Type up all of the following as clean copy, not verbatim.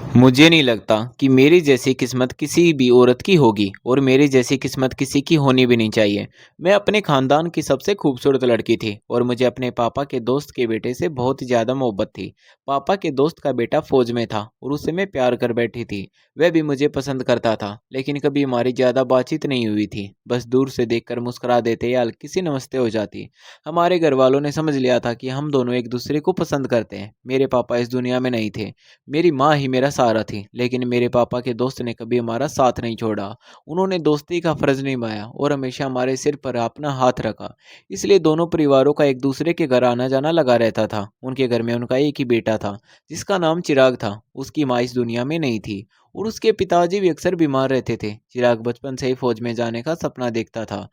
मुझे नहीं लगता कि मेरी जैसी किस्मत किसी भी औरत की होगी और मेरी जैसी किस्मत किसी की होनी भी नहीं चाहिए। मैं अपने खानदान की सबसे खूबसूरत लड़की थी और मुझे अपने पापा के दोस्त के बेटे से बहुत ज़्यादा मोहब्बत थी। पापा के दोस्त का बेटा फौज में था और उससे मैं प्यार कर बैठी थी। वह भी मुझे पसंद करता था, लेकिन कभी हमारी ज़्यादा बातचीत नहीं हुई थी। बस दूर से देखकर मुस्कुरा देते या हल्की सी नमस्ते हो जाती। हमारे घर वालों ने समझ लिया था कि हम दोनों एक दूसरे को पसंद करते हैं। मेरे पापा इस दुनिया में नहीं थे। मेरी माँ ही मेरा सहारा थी, लेकिन मेरे पापा के दोस्त ने कभी हमारा साथ नहीं छोड़ा। उन्होंने दोस्ती का फर्ज निभाया और हमेशा हमारे सिर पर अपना हाथ रखा। इसलिए दोनों परिवारों का एक दूसरे के घर आना जाना लगा रहता था। उनके घर में उनका एक ही बेटा था, जिसका नाम चिराग था। उसकी माँ इस दुनिया में नहीं थी और उसके पिताजी भी अक्सर बीमार रहते थे। चिराग बचपन से ही फौज में जाने का सपना देखता था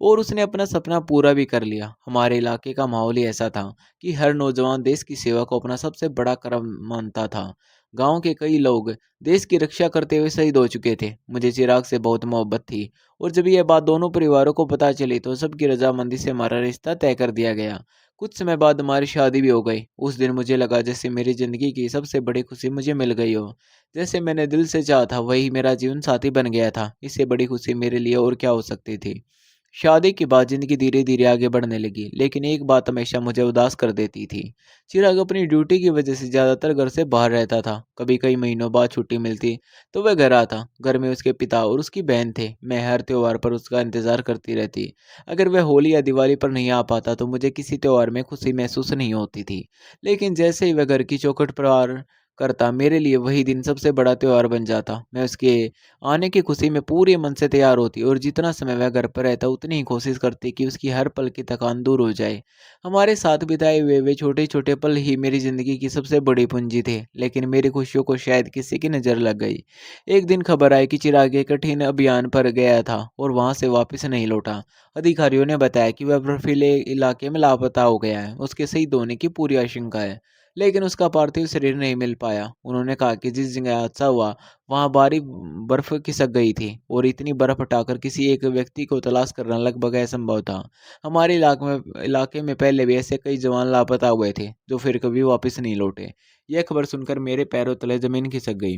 और उसने अपना सपना पूरा भी कर लिया। हमारे इलाके का माहौल ही ऐसा था कि हर नौजवान देश की सेवा को अपना सबसे बड़ा कर्म मानता था। गांव के कई लोग देश की रक्षा करते हुए शहीद हो चुके थे। मुझे चिराग से बहुत मोहब्बत थी और जब यह बात दोनों परिवारों को पता चली तो सबकी रजामंदी से हमारा रिश्ता तय कर दिया गया। कुछ समय बाद हमारी शादी भी हो गई। उस दिन मुझे लगा जैसे मेरी जिंदगी की सबसे बड़ी खुशी मुझे मिल गई हो। जैसे मैंने दिल से चाहा था वही मेरा जीवन साथी बन गया था। इससे बड़ी खुशी मेरे लिए और क्या हो सकती थी। शादी के बाद जिंदगी धीरे धीरे आगे बढ़ने लगी, लेकिन एक बात हमेशा मुझे उदास कर देती थी। चिराग अपनी ड्यूटी की वजह से ज्यादातर घर से बाहर रहता था। कभी कई महीनों बाद छुट्टी मिलती तो वह घर आता। घर में उसके पिता और उसकी बहन थे। मैं हर त्योहार पर उसका इंतजार करती रहती। अगर वह होली या दिवाली पर नहीं आ पाता तो मुझे किसी त्योहार में खुशी महसूस नहीं होती थी। लेकिन जैसे ही वह घर की चौखट पर करता, मेरे लिए वही दिन सबसे बड़ा त्योहार बन जाता। मैं उसके आने की खुशी में पूरे मन से तैयार होती और जितना समय वह घर पर रहता उतनी ही कोशिश करती कि उसकी हर पल की थकान दूर हो जाए। हमारे साथ बिताए हुए वे छोटे छोटे पल ही मेरी जिंदगी की सबसे बड़ी पूंजी थे। लेकिन मेरी खुशियों को शायद किसी की नज़र लग गई। एक दिन खबर आई कि चिराग एक कठिन अभियान पर गया था और वहां से वापस नहीं लौटा। अधिकारियों ने बताया कि वह बर्फीले इलाके में लापता हो गया है। उसके शहीद होने की पूरी आशंका है, लेकिन उसका पार्थिव शरीर नहीं मिल पाया। उन्होंने कहा कि जिस जगह हादसा हुआ वहाँ भारी बर्फ खिसक गई थी और इतनी बर्फ हटाकर किसी एक व्यक्ति को तलाश करना लगभग असंभव था। हमारे इलाके में पहले भी ऐसे कई जवान लापता हुए थे जो फिर कभी वापस नहीं लौटे। यह खबर सुनकर मेरे पैरों तले जमीन खिसक गई।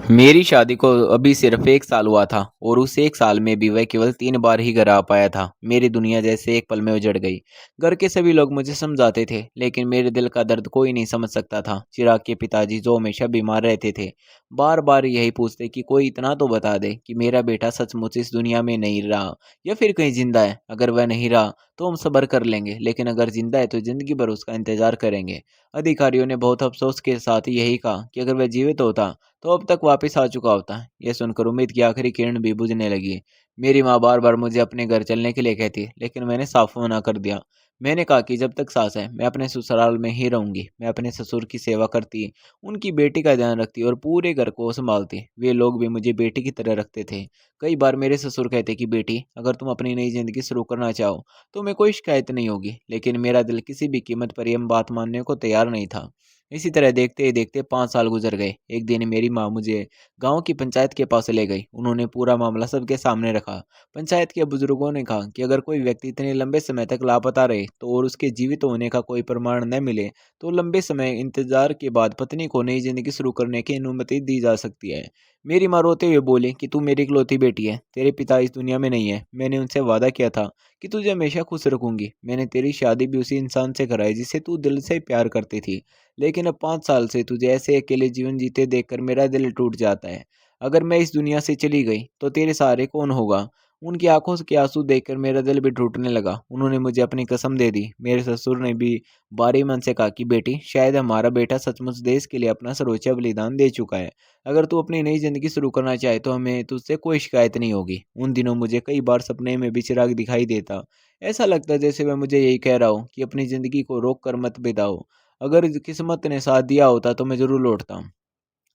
मेरी शादी को अभी सिर्फ 1 साल हुआ था और उस 1 साल में भी वह केवल 3 बार ही घर आ पाया था। मेरी दुनिया जैसे एक पल में उजड़ गई। घर के सभी लोग मुझे समझाते थे, लेकिन मेरे दिल का दर्द कोई नहीं समझ सकता था। चिराग के पिताजी, जो हमेशा बीमार रहते थे, बार बार यही पूछते कि कोई इतना तो बता दे कि मेरा बेटा सचमुच इस दुनिया में नहीं रहा या फिर कहीं जिंदा है। अगर वह नहीं रहा तो हम सब्र कर लेंगे, लेकिन अगर जिंदा है तो जिंदगी भर उसका इंतजार करेंगे। अधिकारियों ने बहुत अफसोस के साथ यही कहा कि अगर वह जीवित होता तो अब तक वापस आ चुका होता। यह सुनकर उम्मीद की आखिरी किरण भी बुझने लगी। मेरी माँ बार बार मुझे अपने घर चलने के लिए कहती, लेकिन मैंने साफ मना कर दिया। मैंने कहा कि जब तक सांस है मैं अपने ससुराल में ही रहूंगी। मैं अपने ससुर की सेवा करती, उनकी बेटी का ध्यान रखती और पूरे घर को संभालती। वे लोग भी मुझे बेटी की तरह रखते थे। कई बार मेरे ससुर कहते कि बेटी, अगर तुम अपनी नई जिंदगी शुरू करना चाहो तो मैं कोई शिकायत नहीं होगी। लेकिन मेरा दिल किसी भी कीमत पर यह बात मानने को तैयार नहीं था। इसी तरह देखते ही देखते 5 साल गुजर गए। एक दिन मेरी माँ मुझे गांव की पंचायत के पास ले गई। उन्होंने पूरा मामला सबके सामने रखा। पंचायत के बुजुर्गों ने कहा कि अगर कोई व्यक्ति इतने लंबे समय तक लापता रहे तो और उसके जीवित होने का कोई प्रमाण न मिले तो लंबे समय इंतजार के बाद पत्नी को नई जिंदगी शुरू करने की अनुमति दी जा सकती है। मेरी माँ रोते हुए बोली कि तू मेरी इकलौती बेटी है, तेरे पिता इस दुनिया में नहीं है। मैंने उनसे वादा किया था कि तुझे हमेशा खुश रखूंगी। मैंने तेरी शादी भी उसी इंसान से कराई जिससे तू दिल से प्यार करती थी। लेकिन अब 5 साल से तुझे ऐसे अकेले जीवन जीते देखकर मेरा दिल टूट जाता है। अगर मैं इस दुनिया से चली गई तो तेरे सहारे कौन होगा? उनकी आंखों के आंसू देखकर मेरा दिल भी टूटने लगा। उन्होंने मुझे अपनी कसम दे दी। मेरे ससुर ने भी बारी मन से कहा कि बेटी, शायद हमारा बेटा सचमुच देश के लिए अपना सर्वोच्च बलिदान दे चुका है। अगर तू अपनी नई जिंदगी शुरू करना चाहे तो हमें तुझसे कोई शिकायत नहीं होगी। उन दिनों मुझे कई बार सपने में भी चिराग दिखाई देता। ऐसा लगता जैसे वह मुझे यही कह रहा हो कि अपनी जिंदगी को रोक कर मत बिताओ। अगर किस्मत ने साथ दिया होता तो मैं ज़रूर लौटता।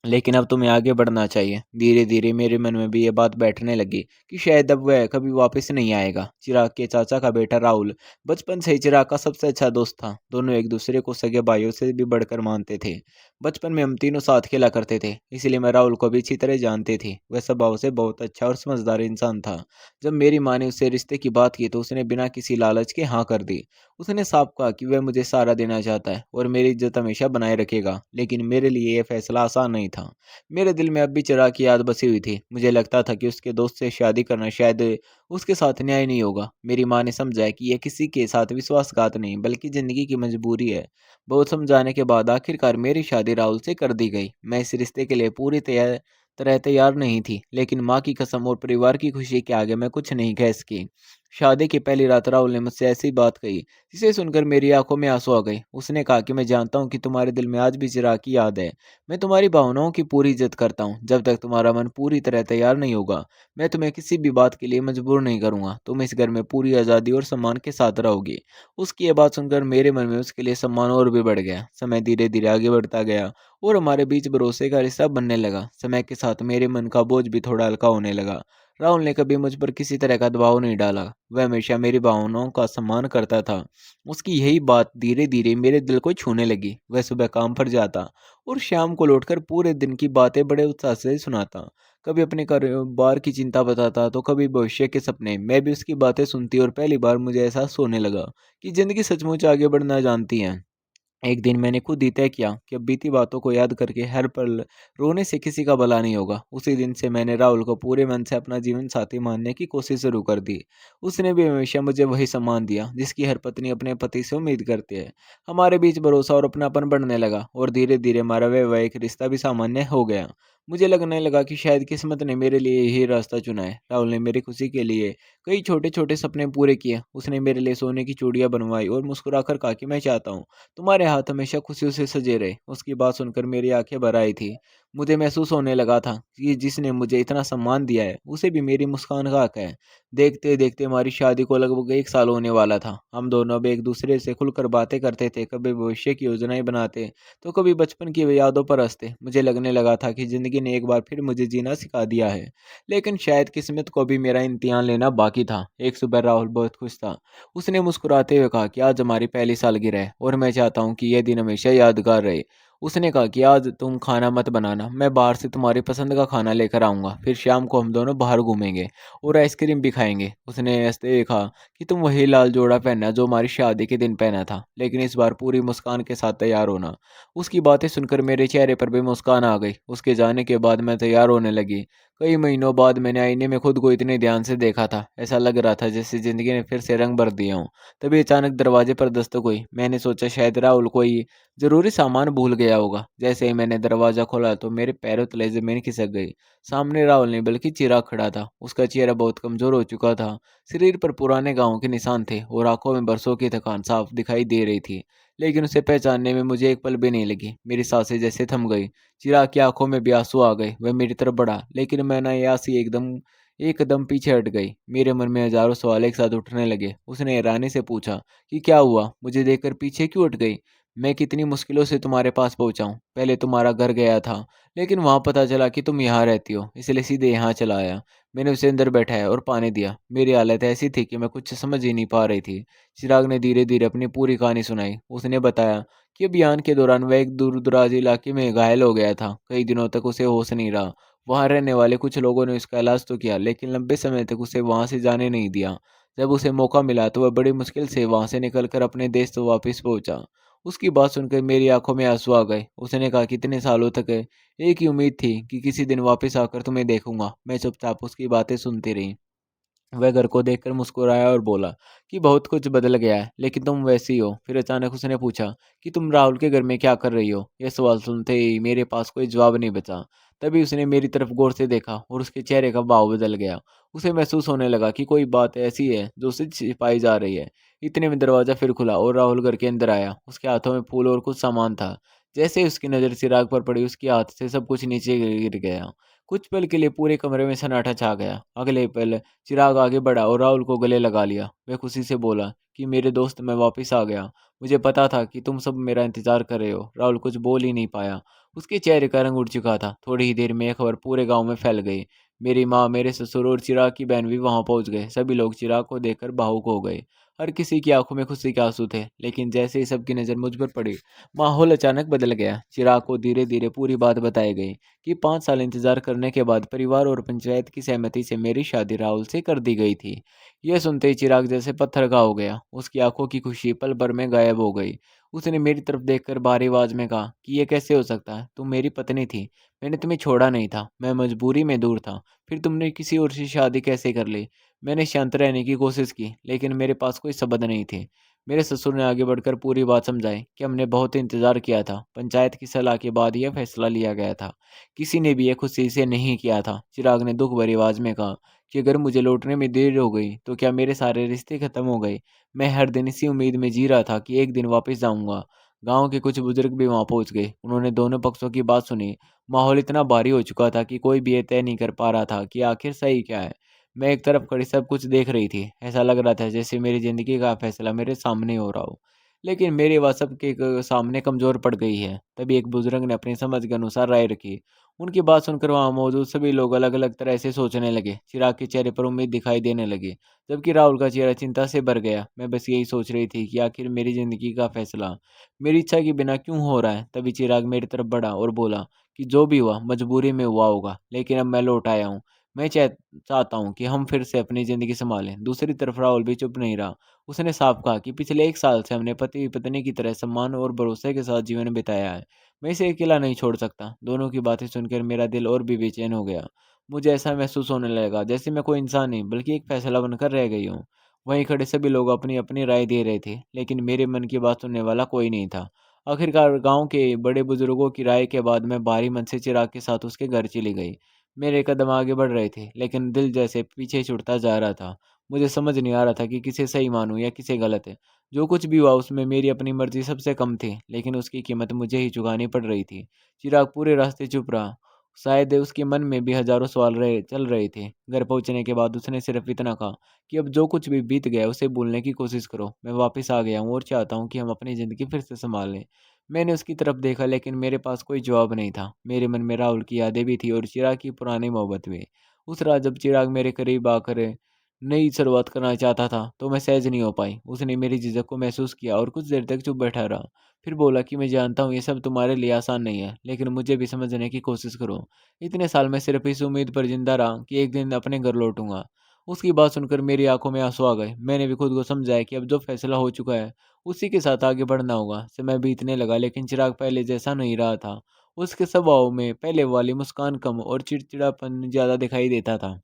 लेकिन अब तुम्हें आगे बढ़ना चाहिए। धीरे धीरे मेरे मन में भी ये बात बैठने लगी कि शायद अब वह कभी वापस नहीं आएगा। चिराग के चाचा का बेटा राहुल बचपन से ही चिराग का सबसे अच्छा दोस्त था। दोनों एक दूसरे को सगे भाइयों से भी बढ़कर मानते थे। बचपन में हम तीनों साथ खेला करते थे, इसलिए मैं राहुल को भी अच्छी तरह जानती थी। वह स्वभाव से बहुत अच्छा और समझदार इंसान था। जब मेरी माँ ने उससे रिश्ते की बात की तो उसने बिना किसी लालच के हाँ कर दी। उसने साफ कहा कि वह मुझे सहारा देना चाहता है और मेरी इज्जत हमेशा बनाए रखेगा, लेकिन मेरे लिए यह फैसला आसान नहीं था। मेरे दिल में अब भी चिराग की याद बसी हुई थी। मुझे लगता था कि उसके दोस्त से शादी करना शायद उसके साथ न्याय नहीं होगा। मेरी माँ ने समझाया कि यह किसी के साथ विश्वासघात नहीं बल्कि ज़िंदगी की मजबूरी है। बहुत समझाने के बाद आखिरकार मेरी शादी राहुल से कर दी गई। मैं इस रिश्ते के लिए पूरी तरह तैयार नहीं थी, लेकिन माँ की कसम और परिवार की खुशी के आगे मैं कुछ नहीं कह सकी। शादी की पहली रात राहुल ने मुझसे ऐसी बात कही जिसे सुनकर मेरी आंखों में आंसू आ गए। उसने कहा कि मैं जानता हूँ कि तुम्हारे दिल में आज भी चिराग की याद है। मैं तुम्हारी भावनाओं की पूरी इज्जत करता हूँ। जब तक तुम्हारा मन पूरी तरह तैयार नहीं होगा, मैं तुम्हें किसी भी बात के लिए मजबूर नहीं करूंगा। तुम इस घर में पूरी आज़ादी और सम्मान के साथ रहोगी। उसकी ये बात सुनकर मेरे मन में उसके लिए सम्मान और भी बढ़ गया। समय धीरे धीरे आगे बढ़ता गया और हमारे बीच भरोसे का रिश्ता बनने लगा। समय के साथ मेरे मन का बोझ भी थोड़ा हल्का होने लगा। राहुल ने कभी मुझ पर किसी तरह का दबाव नहीं डाला। वह हमेशा मेरी भावनाओं का सम्मान करता था। उसकी यही बात धीरे धीरे मेरे दिल को छूने लगी। वह सुबह काम पर जाता और शाम को लौटकर पूरे दिन की बातें बड़े उत्साह से सुनाता। कभी अपने कारोबार की चिंता बताता तो कभी भविष्य के सपने। मैं भी उसकी बातें सुनती और पहली बार मुझे एहसास होने लगा कि जिंदगी सचमुच आगे बढ़ना जानती है। एक दिन मैंने खुद ही तय किया कि अब बीती बातों को याद करके हर पल रोने से किसी का भला नहीं होगा। उसी दिन से मैंने राहुल को पूरे मन से अपना जीवन साथी मानने की कोशिश शुरू कर दी। उसने भी हमेशा मुझे वही सम्मान दिया जिसकी हर पत्नी अपने पति से उम्मीद करती है। हमारे बीच भरोसा और अपनापन बढ़ने लगा और धीरे धीरे हमारा वैवाहिक रिश्ता भी सामान्य हो गया। मुझे लगने लगा कि शायद किस्मत ने मेरे लिए यही रास्ता चुना है। राहुल ने मेरी खुशी के लिए कई छोटे छोटे सपने पूरे किए। उसने मेरे लिए सोने की चूड़ियां बनवाई और मुस्कुराकर कहा कि मैं चाहता हूँ तुम्हारे हाथ हमेशा खुशियों से सजे रहे। उसकी बात सुनकर मेरी आंखें भर आई थी। मुझे महसूस होने लगा था कि जिसने मुझे इतना सम्मान दिया है उसे भी मेरी मुस्कान का हक है। देखते देखते हमारी शादी को लगभग 1 साल होने वाला था। हम दोनों अब एक दूसरे से खुलकर बातें करते थे, कभी भविष्य की योजनाएं बनाते तो कभी बचपन की यादों पर हंसते। मुझे लगने लगा था कि जिंदगी ने एक बार फिर मुझे जीना सिखा दिया है। लेकिन शायद किस्मत को भी मेरा इम्तिहान लेना बाकी था। एक सुबह राहुल बहुत खुश था। उसने मुस्कुराते हुए कहा कि आज हमारी पहली सालगिरह है और मैं चाहता हूँ कि यह दिन हमेशा यादगार रहे। उसने कहा कि आज तुम खाना मत बनाना, मैं बाहर से तुम्हारी पसंद का खाना लेकर आऊँगा। फिर शाम को हम दोनों बाहर घूमेंगे और आइसक्रीम भी खाएंगे। उसने हंसते हुए कहा कि तुम वही लाल जोड़ा पहनना जो हमारी शादी के दिन पहना था, लेकिन इस बार पूरी मुस्कान के साथ तैयार होना। उसकी बातें सुनकर मेरे चेहरे पर भी मुस्कान आ गई। उसके जाने के बाद मैं तैयार होने लगी। कई महीनों बाद मैंने आईने में खुद को इतने ध्यान से देखा था, ऐसा लग रहा था जैसे जिंदगी ने फिर से रंग भर दिया हो। तभी अचानक दरवाजे पर दस्तक हुई। मैंने सोचा शायद राहुल कोई जरूरी सामान भूल गया होगा। जैसे ही मैंने दरवाजा खोला तो मेरे पैरों तले जमीन खिसक गई। सामने राहुल नहीं बल्कि चिराग खड़ा था। उसका चेहरा बहुत कमजोर हो चुका था। शरीर पर पुराने घावों के निशान थे और आंखों में बरसों की थकान साफ दिखाई दे रही थी। लेकिन उसे पहचानने में मुझे एक पल भी नहीं लगी। मेरी सांसें जैसे थम गई। चिराग की आंखों में भी आंसू आ गए। वह मेरी तरफ बढ़ा, लेकिन मैंने यासी एकदम पीछे हट गई। मेरे मन में हजारों सवाल एक साथ उठने लगे। उसने हैरानी से पूछा कि क्या हुआ, मुझे देखकर पीछे क्यों हट गई। मैं कितनी मुश्किलों से तुम्हारे पास पहुंचा हूँ। पहले तुम्हारा घर गया था, लेकिन वहां पता चला कि तुम यहाँ रहती हो, इसलिए सीधे यहाँ चला आया। मैंने उसे अंदर बैठाया और पानी दिया। मेरी हालत ऐसी थी कि मैं कुछ समझ ही नहीं पा रही थी। चिराग ने धीरे धीरे अपनी पूरी कहानी सुनाई। उसने बताया कि अभियान के दौरान वह एक दूर दराज इलाके में घायल हो गया था। कई दिनों तक उसे होश नहीं रहा। वहां रहने वाले कुछ लोगों ने उसका इलाज तो किया, लेकिन लंबे समय तक उसे वहां से जाने नहीं दिया। जब उसे मौका मिला तो वह बड़ी मुश्किल से वहां से निकलकर अपने देश तो वापस पहुंचा। उसकी बात सुनकर मेरी आंखों में आंसू आ गए। उसने कहा कि इतने सालों तक एक ही उम्मीद थी कि किसी दिन वापस आकर तुम्हें देखूंगा। मैं चुपचाप उसकी बातें सुनती रही। वह घर को देखकर मुस्कुराया और बोला कि बहुत कुछ बदल गया है, लेकिन तुम वैसी हो। फिर अचानक उसने पूछा कि तुम राहुल के घर में क्या कर रही हो। यह सवाल सुनते ही मेरे पास कोई जवाब नहीं बचा। तभी उसने मेरी तरफ गौर से देखा और उसके चेहरे का भाव बदल गया। उसे महसूस होने लगा कि कोई बात ऐसी है जो उससे छिपाई जा रही है। इतने में दरवाजा फिर खुला और राहुल घर के अंदर आया। उसके हाथों में फूल और कुछ सामान था। जैसे ही उसकी नज़र चिराग पर पड़ी, उसके हाथ से सब कुछ नीचे गिर गया। कुछ पल के लिए पूरे कमरे में सन्नाटा छा गया। अगले पल चिराग आगे बढ़ा और राहुल को गले लगा लिया। वह खुशी से बोला कि मेरे दोस्त, मैं वापस आ गया। मुझे पता था कि तुम सब मेरा इंतजार कर रहे हो। राहुल कुछ बोल ही नहीं पाया। उसके चेहरे का रंग उड़ चुका था। थोड़ी ही देर में यह खबर पूरे गांव में फैल गई। मेरी माँ, मेरे ससुर और चिराग की बहन भी वहां पहुंच गए। सभी लोग चिराग को देखकर भावुक हो गए। हर किसी की आंखों में खुशी के आंसू थे, लेकिन जैसे ही सबकी नज़र मुझ पर पड़ी, माहौल अचानक बदल गया। चिराग को धीरे धीरे पूरी बात बताई गई कि 5 साल इंतजार करने के बाद परिवार और पंचायत की सहमति से मेरी शादी राहुल से कर दी गई थी। यह सुनते ही चिराग जैसे पत्थर का हो गया। उसकी आंखों की खुशी पल भर में गायब हो गई। उसने मेरी तरफ देखकर भारी आवाज में कहा कि यह कैसे हो सकता है? तुम मेरी पत्नी थी, मैंने तुम्हें छोड़ा नहीं था, मैं मजबूरी में दूर था। फिर तुमने किसी और से शादी कैसे कर ली? मैंने शांत रहने की कोशिश की, लेकिन मेरे पास कोई शब्द नहीं थे। मेरे ससुर ने आगे बढ़कर पूरी बात समझाई कि हमने बहुत इंतजार किया था। पंचायत की सलाह के बाद यह फैसला लिया गया था। किसी ने भी यह खुशी से नहीं किया था। चिराग ने दुख भरी आवाज में कहा कि अगर मुझे लौटने में देर हो गई तो क्या मेरे सारे रिश्ते खत्म हो गए? मैं हर दिन इसी उम्मीद में जी रहा था कि एक दिन वापस जाऊंगा। गांव के कुछ बुजुर्ग भी वहां पहुंच गए। उन्होंने दोनों पक्षों की बात सुनी। माहौल इतना भारी हो चुका था कि कोई भी ये तय नहीं कर पा रहा था कि आखिर सही क्या है। मैं एक तरफ खड़ी सब कुछ देख रही थी। ऐसा लग रहा था जैसे मेरी ज़िंदगी का फैसला मेरे सामने हो रहा हो। लेकिन मेरी आवाज़ सबके सामने कमज़ोर पड़ गई है। तभी एक बुज़ुर्ग ने अपनी समझ के अनुसार राय रखी। उनकी बात सुनकर वहाँ मौजूद सभी लोग अलग-अलग तरह से सोचने लगे। चिराग के चेहरे पर उम्मीद दिखाई देने लगी, जबकि राहुल का चेहरा चिंता से भर गया। मैं बस यही सोच रही थी कि आखिर मेरी ज़िंदगी का फैसला मेरी इच्छा के बिना क्यों हो रहा है। तभी चिराग मेरी तरफ बढ़ा और बोला कि जो भी हुआ मजबूरी में हुआ होगा, लेकिन अब मैं लौट आया हूँ। मैं चाहता हूँ कि हम फिर से अपनी ज़िंदगी सँभालें। दूसरी तरफ राहुल भी चुप नहीं रहा। उसने साफ कहा कि पिछले 1 साल से हमने पति-पत्नी की तरह सम्मान और भरोसे के साथ जीवन बिताया है। मैं इसे अकेला नहीं छोड़ सकता। दोनों की बातें सुनकर मेरा दिल और भी बेचैन हो गया। मुझे ऐसा महसूस होने लगा जैसे मैं कोई इंसान नहीं बल्कि एक फैसला बनकर रह गई हूँ। वहीं खड़े सभी लोग अपनी-अपनी राय दे रहे थे, लेकिन मेरे मन की बात सुनने वाला कोई नहीं था। आखिरकार गाँव के बड़े बुजुर्गों की राय के बाद मैं भारी मन से चिराग के साथ उसके घर चली गई। मेरे कदम आगे बढ़ रहे थे, लेकिन दिल जैसे पीछे छुटता जा रहा था। मुझे समझ नहीं आ रहा था कि किसे सही मानूँ या किसे गलत है। जो कुछ भी हुआ उसमें मेरी अपनी मर्ज़ी सबसे कम थी, लेकिन उसकी कीमत मुझे ही चुकानी पड़ रही थी। चिराग पूरे रास्ते चुप रहा। शायद उसके मन में भी हज़ारों सवाल चल रहे थे। घर पहुँचने के बाद उसने सिर्फ़ इतना कहा कि अब जो कुछ भी बीत गया उसे भूलने की कोशिश करो। मैं वापस आ गया हूँ और चाहता हूँ कि हम अपनी ज़िंदगी फिर से सँभाल लें। मैंने उसकी तरफ देखा, लेकिन मेरे पास कोई जवाब नहीं था। मेरे मन में राहुल की यादें भी थी और चिराग की पुरानी मोहब्बत भी। उस रात जब चिराग मेरे करीब आकर नई शुरुआत करना चाहता था, तो मैं सहज नहीं हो पाई। उसने मेरी झिझक को महसूस किया और कुछ देर तक चुप बैठा रहा। फिर बोला कि मैं जानता हूँ ये सब तुम्हारे लिए आसान नहीं है, लेकिन मुझे भी समझने की कोशिश करो। इतने साल मैं सिर्फ इस उम्मीद पर जिंदा रहा कि एक दिन अपने घर लौटूंगा। उसकी बात सुनकर मेरी आंखों में आंसू आ गए। मैंने भी खुद को समझाया कि अब जो फैसला हो चुका है उसी के साथ आगे बढ़ना होगा। समय बीतने लगा, लेकिन चिराग पहले जैसा नहीं रहा था। उसके स्वभाव में पहले वाली मुस्कान कम और चिड़चिड़ापन ज्यादा दिखाई देता था।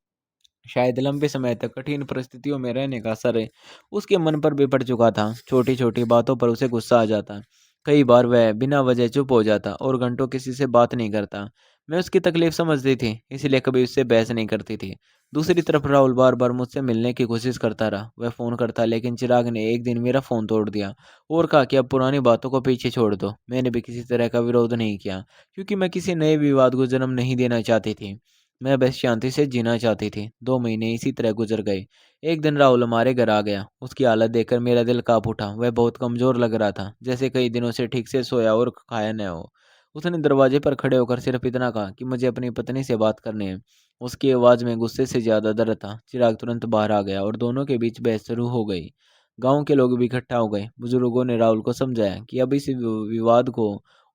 शायद लंबे समय तक कठिन परिस्थितियों में रहने का असर उसके मन पर भी पड़ चुका था। छोटी छोटी बातों पर उसे गुस्सा आ जाता। कई बार वह बिना वजह चुप हो जाता और घंटों किसी से बात नहीं करता। मैं उसकी तकलीफ समझती थी, इसलिए कभी उससे बहस नहीं करती थी। दूसरी तरफ राहुल बार बार मुझसे मिलने की कोशिश करता रहा। वह फ़ोन करता, लेकिन चिराग ने एक दिन मेरा फ़ोन तोड़ दिया और कहा कि अब पुरानी बातों को पीछे छोड़ दो। मैंने भी किसी तरह का विरोध नहीं किया, क्योंकि मैं किसी नए विवाद को जन्म नहीं देना चाहती थी। मैं बस शांति से जीना चाहती थी। 2 महीने इसी तरह गुजर गए। एक दिन राहुल हमारे घर आ गया। उसकी हालत देखकर मेरा दिल काँप उठा। वह बहुत कमज़ोर लग रहा था, जैसे कई दिनों से ठीक से सोया और खाया न हो। उसने दरवाजे पर खड़े होकर सिर्फ इतना कहा कि मुझे अपनी पत्नी से बात करनी है। उसकी आवाज़ में गुस्से से ज़्यादा दर्द था। चिराग तुरंत बाहर आ गया और दोनों के बीच बहस शुरू हो गई। गाँव के लोग भी इकट्ठा हो गए। बुजुर्गों ने राहुल को समझाया कि अब इस विवाद को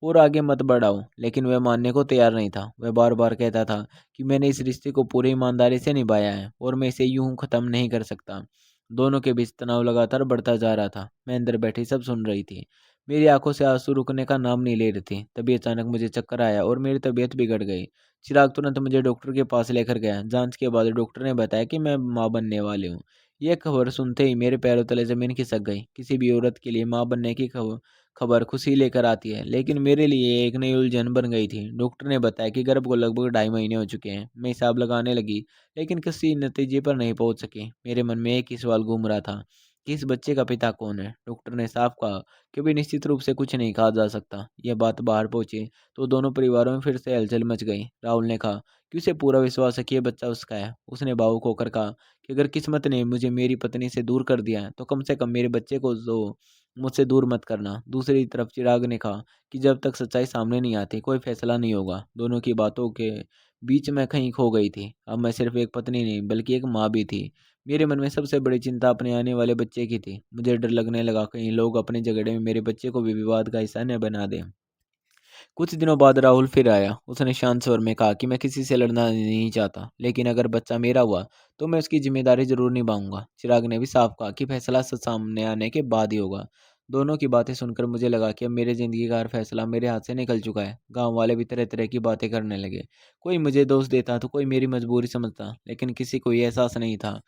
और आगे मत बढ़ाओ, लेकिन वह मानने को तैयार नहीं था। वह बार-बार कहता था कि मैंने इस रिश्ते को पूरी ईमानदारी से निभाया है और मैं इसे यूं खत्म नहीं कर सकता। दोनों के बीच तनाव लगातार बढ़ता जा रहा था। मैं अंदर बैठी सब सुन रही थी। मेरी आंखों से आंसू रुकने का नाम नहीं ले रही थी। तभी अचानक मुझे चक्कर आया और मेरी तबीयत बिगड़ गई। चिराग तुरंत मुझे डॉक्टर के पास लेकर गया। जांच के बाद डॉक्टर ने बताया कि मैं माँ बनने वाली हूँ। यह खबर सुनते ही मेरे पैरों तले जमीन खिसक गई। किसी भी औरत के लिए माँ बनने की खबर खुशी लेकर आती है, लेकिन मेरे लिए ये एक नई उलझन बन गई थी। डॉक्टर ने बताया कि गर्भ को लगभग 2.5 महीने हो चुके हैं। मैं हिसाब लगाने लगी, लेकिन किसी नतीजे पर नहीं पहुंच सकी। मेरे मन में एक ही सवाल घूम रहा था कि इस बच्चे का पिता कौन है। डॉक्टर ने साफ कहा कि अभी निश्चित रूप से कुछ नहीं कहा जा सकता। यह बात बाहर पहुंची तो दोनों परिवारों में फिर से हलचल मच गई। राहुल ने कहा कि उसे पूरा विश्वास है कि यह बच्चा उसका है। उसने भावुक होकर कहा कि अगर किस्मत ने मुझे मेरी पत्नी से दूर कर दिया है, तो कम से कम मेरे बच्चे को मुझसे दूर मत करना। दूसरी तरफ चिराग ने कहा कि जब तक सच्चाई सामने नहीं आती कोई फैसला नहीं होगा। दोनों की बातों के बीच मैं कहीं खो गई थी। अब मैं सिर्फ एक पत्नी नहीं बल्कि एक माँ भी थी। मेरे मन में सबसे बड़ी चिंता अपने आने वाले बच्चे की थी। मुझे डर लगने लगा कहीं लोग अपने झगड़े में मेरे बच्चे को भी विवाद का हिस्सा न बना दें। कुछ दिनों बाद राहुल फिर आया। उसने शांत स्वर में कहा कि मैं किसी से लड़ना नहीं चाहता, लेकिन अगर बच्चा मेरा हुआ तो मैं उसकी जिम्मेदारी जरूर निभाऊंगा। चिराग ने भी साफ कहा कि फैसला सच सामने आने के बाद ही होगा। दोनों की बातें सुनकर मुझे लगा कि अब मेरी जिंदगी का हर फैसला मेरे हाथ से निकल चुका है। गांव वाले भी तरह तरह की बातें करने लगे। कोई मुझे दोष देता तो कोई मेरी मजबूरी समझता, लेकिन किसी को ये एहसास नहीं था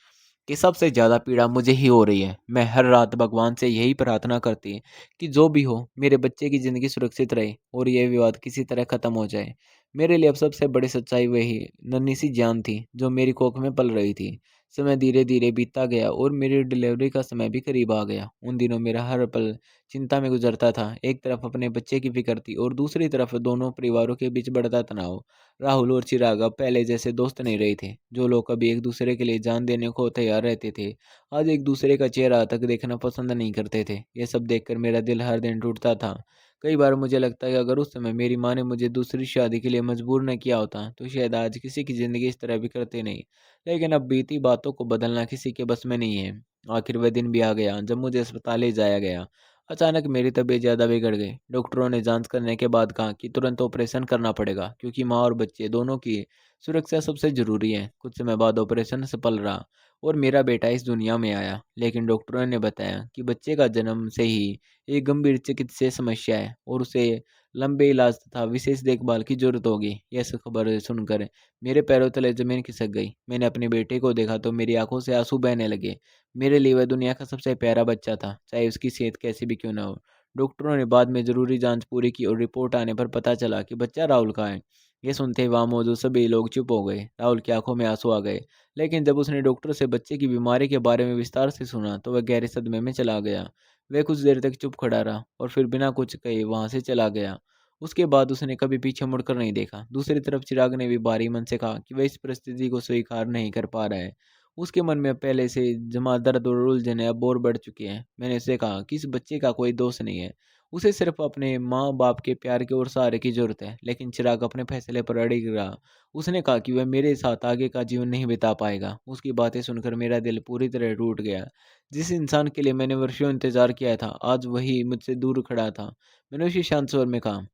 कि सबसे ज़्यादा पीड़ा मुझे ही हो रही है। मैं हर रात भगवान से यही प्रार्थना करती कि जो भी हो मेरे बच्चे की ज़िंदगी सुरक्षित रहे और ये विवाद किसी तरह ख़त्म हो जाए। मेरे लिए अब सबसे बड़ी सच्चाई वही नन्ही सी जान थी जो मेरी कोख में पल रही थी। समय धीरे धीरे बीतता गया और मेरी डिलीवरी का समय भी करीब आ गया। उन दिनों मेरा हर पल चिंता में गुजरता था। एक तरफ अपने बच्चे की फिक्र थी और दूसरी तरफ दोनों परिवारों के बीच बढ़ता तनाव। राहुल और चिराग अब पहले जैसे दोस्त नहीं रहे थे। जो लोग कभी एक दूसरे के लिए जान देने को तैयार रहते थे, आज एक दूसरे का चेहरा तक देखना पसंद नहीं करते थे। ये सब देखकर मेरा दिल हर दिन टूटता था। कई बार मुझे लगता है कि अगर उस समय मेरी माँ ने मुझे दूसरी शादी के लिए मजबूर न किया होता तो शायद आज किसी की ज़िंदगी इस तरह भी करते नहीं। लेकिन अब बीती बातों को बदलना किसी के बस में नहीं है। आखिर वह दिन भी आ गया जब मुझे अस्पताल ले जाया गया। अचानक मेरी तबीयत ज़्यादा बिगड़ गई। डॉक्टरों ने जांच करने के बाद कहा कि तुरंत ऑपरेशन करना पड़ेगा, क्योंकि माँ और बच्चे दोनों की सुरक्षा सबसे ज़रूरी है। कुछ समय बाद ऑपरेशन सफल रहा और मेरा बेटा इस दुनिया में आया। लेकिन डॉक्टरों ने बताया कि बच्चे का जन्म से ही एक गंभीर चिकित्सीय समस्या है और उसे लंबे इलाज तथा विशेष देखभाल की जरूरत होगी। यह सब खबर सुनकर मेरे पैरों तले जमीन खिसक गई। मैंने अपने बेटे को देखा तो मेरी आंखों से आंसू बहने लगे। मेरे लिए वह दुनिया का सबसे प्यारा बच्चा था, चाहे उसकी सेहत कैसी भी क्यों ना हो। डॉक्टरों ने बाद में ज़रूरी जांच पूरी की और रिपोर्ट आने पर पता चला कि बच्चा राहुल का है। ये सुनते ही वहाँ मौजूद सभी लोग चुप हो गए। राहुल की आंखों में आंसू आ गए। लेकिन जब उसने डॉक्टर से बच्चे की बीमारी के बारे में विस्तार से सुना तो वह गहरे सदमे में चला गया। वह कुछ देर तक चुप खड़ा रहा और फिर बिना कुछ कहे वहाँ से चला गया। उसके बाद उसने कभी पीछे मुड़कर नहीं देखा। दूसरी तरफ चिराग ने भी भारी मन से कहा कि वह इस परिस्थिति को स्वीकार नहीं कर पा रहा है। उसके मन में पहले से जमा दर्द और उलझन अब और बढ़ चुकी हैं। मैंने उसे कहा कि इस बच्चे का कोई दोष नहीं है, उसे सिर्फ अपने माँ बाप के प्यार के और सहारे की जरूरत है। लेकिन चिराग अपने फैसले पर अड़िग रहा। उसने कहा कि वह मेरे साथ आगे का जीवन नहीं बिता पाएगा। उसकी बातें सुनकर मेरा दिल पूरी तरह टूट गया। जिस इंसान के लिए मैंने वर्षों इंतजार किया था, आज वही मुझसे दूर खड़ा था। मैंने उसे शांत स्वर में कहा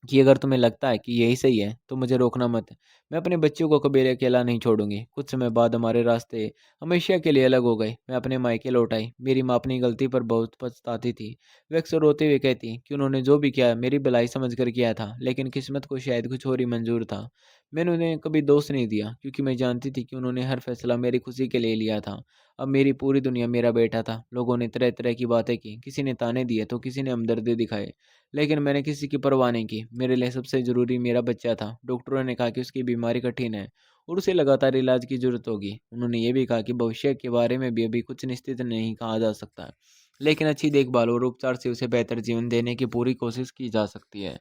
कि अगर तुम्हें लगता है कि यही सही है तो मुझे रोकना मत। मैं अपने बच्चों को कभी अकेला नहीं छोड़ूंगी। कुछ समय बाद हमारे रास्ते हमेशा के लिए अलग हो गए। मैं अपने मायके लौट आई। मेरी माँ अपनी गलती पर बहुत पछताती थी। वह अक्सर रोते हुए कहती कि उन्होंने जो भी किया मेरी भलाई समझ कर किया था, लेकिन किस्मत को शायद कुछ और ही मंजूर था। मैंने उन्हें कभी दोष नहीं दिया, क्योंकि मैं जानती थी कि उन्होंने हर फैसला मेरी खुशी के लिए लिया था। अब मेरी पूरी दुनिया मेरा बेटा था। लोगों ने तरह तरह की बातें की, किसी ने ताने दिए तो किसी ने हमदर्दी दिखाए, लेकिन मैंने किसी की परवाह नहीं की। मेरे लिए सबसे ज़रूरी मेरा बच्चा था। डॉक्टरों ने कहा कि उसकी बीमारी कठिन है और उसे लगातार इलाज की ज़रूरत होगी। उन्होंने ये भी कहा कि भविष्य के बारे में भी अभी कुछ निश्चित नहीं कहा जा सकता, लेकिन अच्छी देखभाल और उपचार से उसे बेहतर जीवन देने की पूरी कोशिश की जा सकती है।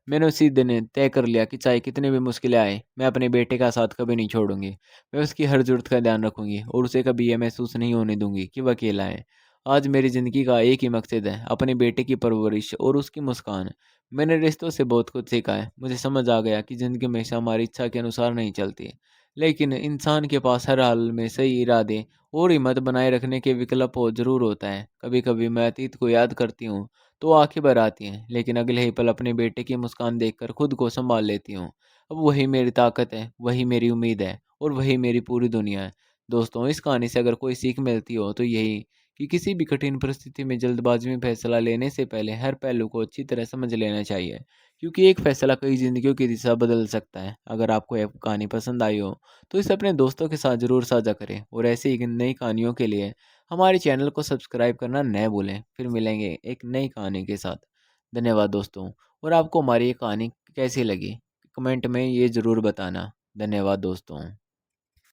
मैंने उसी दिन तय कर लिया कि चाहे कितनी भी मुश्किलें आए, मैं अपने बेटे का साथ कभी नहीं छोड़ूंगी। मैं उसकी हर ज़रूरत का ध्यान रखूंगी और उसे कभी यह महसूस नहीं होने दूंगी कि वह अकेला है। आज मेरी ज़िंदगी का एक ही मकसद है, अपने बेटे की परवरिश और उसकी मुस्कान। मैंने रिश्तों से बहुत कुछ सीखा है। मुझे समझ आ गया कि ज़िंदगी हमेशा हमारी इच्छा के अनुसार नहीं चलती, लेकिन इंसान के पास हर हाल में सही इरादे और हिम्मत बनाए रखने के विकल्प हो ज़रूर होता है। कभी कभी मैं अतीत को याद करती हूँ तो आंखें भर आती हैं, लेकिन अगले ही पल अपने बेटे की मुस्कान देखकर खुद को संभाल लेती हूँ। अब वही मेरी ताकत है, वही मेरी उम्मीद है और वही मेरी पूरी दुनिया है। दोस्तों, इस कहानी से अगर कोई सीख मिलती हो तो यही कि किसी भी कठिन परिस्थिति में जल्दबाजी में फैसला लेने से पहले हर पहलू को अच्छी तरह समझ लेना चाहिए, क्योंकि एक फैसला कई जिंदगियों की दिशा बदल सकता है। अगर आपको यह कहानी पसंद आई हो तो इसे अपने दोस्तों के साथ ज़रूर साझा करें और ऐसी ही नई कहानियों के लिए हमारे चैनल को सब्सक्राइब करना न भूलें। फिर मिलेंगे एक नई कहानी के साथ। धन्यवाद दोस्तों। और आपको हमारी ये कहानी कैसी लगी, कमेंट में ये ज़रूर बताना। धन्यवाद दोस्तों।